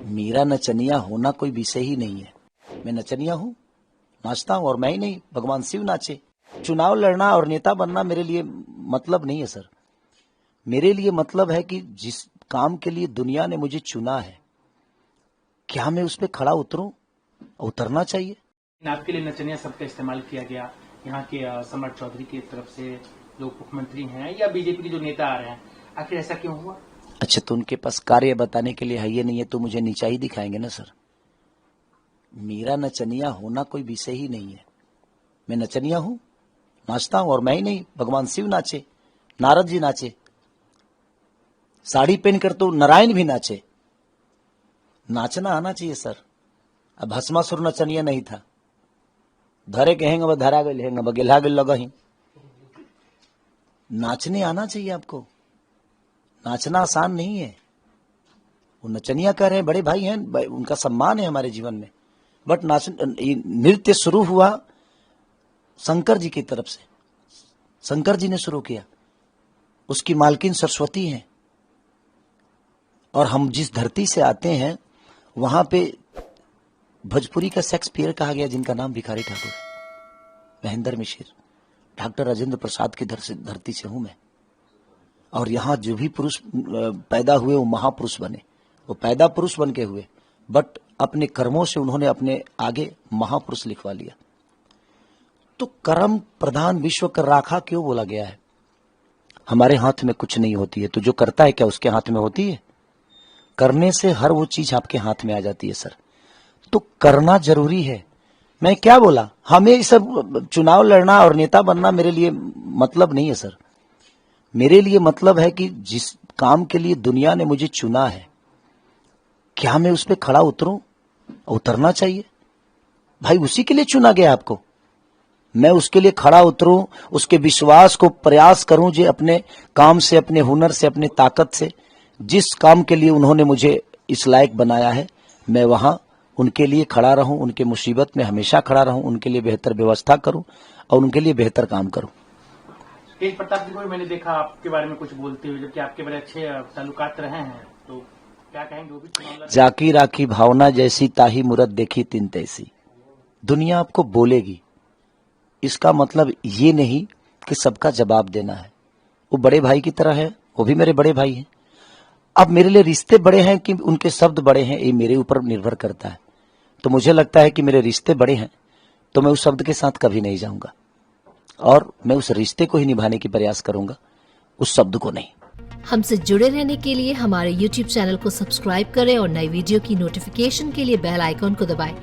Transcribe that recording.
मेरा नचनिया होना कोई विषय ही नहीं है। मैं नचनिया हूँ, नाचता हूँ, और मैं ही नहीं, भगवान शिव नाचे। चुनाव लड़ना और नेता बनना मेरे लिए मतलब नहीं है सर। मेरे लिए मतलब है कि जिस काम के लिए दुनिया ने मुझे चुना है, क्या मैं उस पर खड़ा उतरूं? उतरना चाहिए। आपके लिए नचनिया शब्द का इस्तेमाल किया गया। यहाँ के सम्राट चौधरी की तरफ से जो मुख्यमंत्री हैं या बीजेपी के जो नेता आ रहे हैं, आखिर ऐसा क्यों हुआ? अच्छा, तो उनके पास कार्य बताने के लिए है ये नहीं है तो मुझे नीचा ही दिखाएंगे ना सर। मेरा नचनिया होना कोई विषय ही नहीं है। मैं नचनिया हूँ, नाचता हूँ, और मैं ही नहीं, भगवान शिव नाचे, नारद जी नाचे, साड़ी पहनकर तो नारायण भी नाचे। नाचना आना चाहिए सर। अब भस्मासुर नचनिया नहीं था, धरे के हेंगे धरा गए हेंगे गेला गए लगा ही। नाचने आना चाहिए आपको। नाचना आसान नहीं है। वो नचनिया कह रहे हैं, बड़े भाई हैं, उनका सम्मान है हमारे जीवन में, बट नृत्य शुरू हुआ शंकर जी की तरफ से। शंकर जी ने शुरू किया, उसकी मालकिन सरस्वती हैं, और हम जिस धरती से आते हैं वहां पे भोजपुरी का शेक्सपियर कहा गया, जिनका नाम भिखारी ठाकुर, महेंद्र मिश्र, डॉक्टर राजेंद्र प्रसाद की धरती से हूं मैं। और यहाँ जो भी पुरुष पैदा हुए वो महापुरुष बने। वो पैदा पुरुष बन के हुए, बट अपने कर्मों से उन्होंने अपने आगे महापुरुष लिखवा लिया। तो कर्म प्रधान विश्व कर राखा क्यों बोला गया है? हमारे हाथ में कुछ नहीं होती है, तो जो करता है क्या उसके हाथ में होती है? करने से हर वो चीज आपके हाथ में आ जाती है सर। तो करना जरूरी है। मैं क्या बोला, हमें सब चुनाव लड़ना और नेता बनना मेरे लिए मतलब नहीं है सर। मेरे लिए मतलब है कि जिस काम के लिए दुनिया ने मुझे चुना है, क्या मैं उस पर खड़ा उतरूं? उतरना चाहिए भाई, उसी के लिए चुना गया आपको। मैं उसके लिए खड़ा उतरूं, उसके विश्वास को प्रयास करूं, जो अपने काम से, अपने हुनर से, अपने ताकत से, जिस काम के लिए उन्होंने मुझे इस लायक बनाया है, मैं वहां उनके लिए खड़ा रहूं, उनके मुसीबत में हमेशा खड़ा रहूं, उनके लिए बेहतर व्यवस्था करूं और उनके लिए बेहतर काम करूं। तेज प्रताप जी को मैंने देखा आपके बारे में कुछ बोलते हुए, जबकि आपके बड़े अच्छे ताल्लुकात रहे हैं, तो क्या कहेंगे? वो भी जाकी राखी भावना जैसी ताही मूरत देखी तिन तैसी। दुनिया आपको बोलेगी, इसका मतलब ये नहीं कि सबका जवाब देना है। वो बड़े भाई की तरह है, वो भी मेरे बड़े भाई हैं। अब मेरे लिए रिश्ते बड़े हैं कि उनके शब्द बड़े हैं, ये मेरे ऊपर निर्भर करता है। तो मुझे लगता है कि मेरे रिश्ते बड़े हैं, तो मैं उस शब्द के साथ कभी नहीं जाऊंगा, और मैं उस रिश्ते को ही निभाने की प्रयास करूंगा, उस शब्द को नहीं। हमसे जुड़े रहने के लिए हमारे YouTube चैनल को सब्सक्राइब करें और नई वीडियो की नोटिफिकेशन के लिए बेल आइकॉन को दबाएं।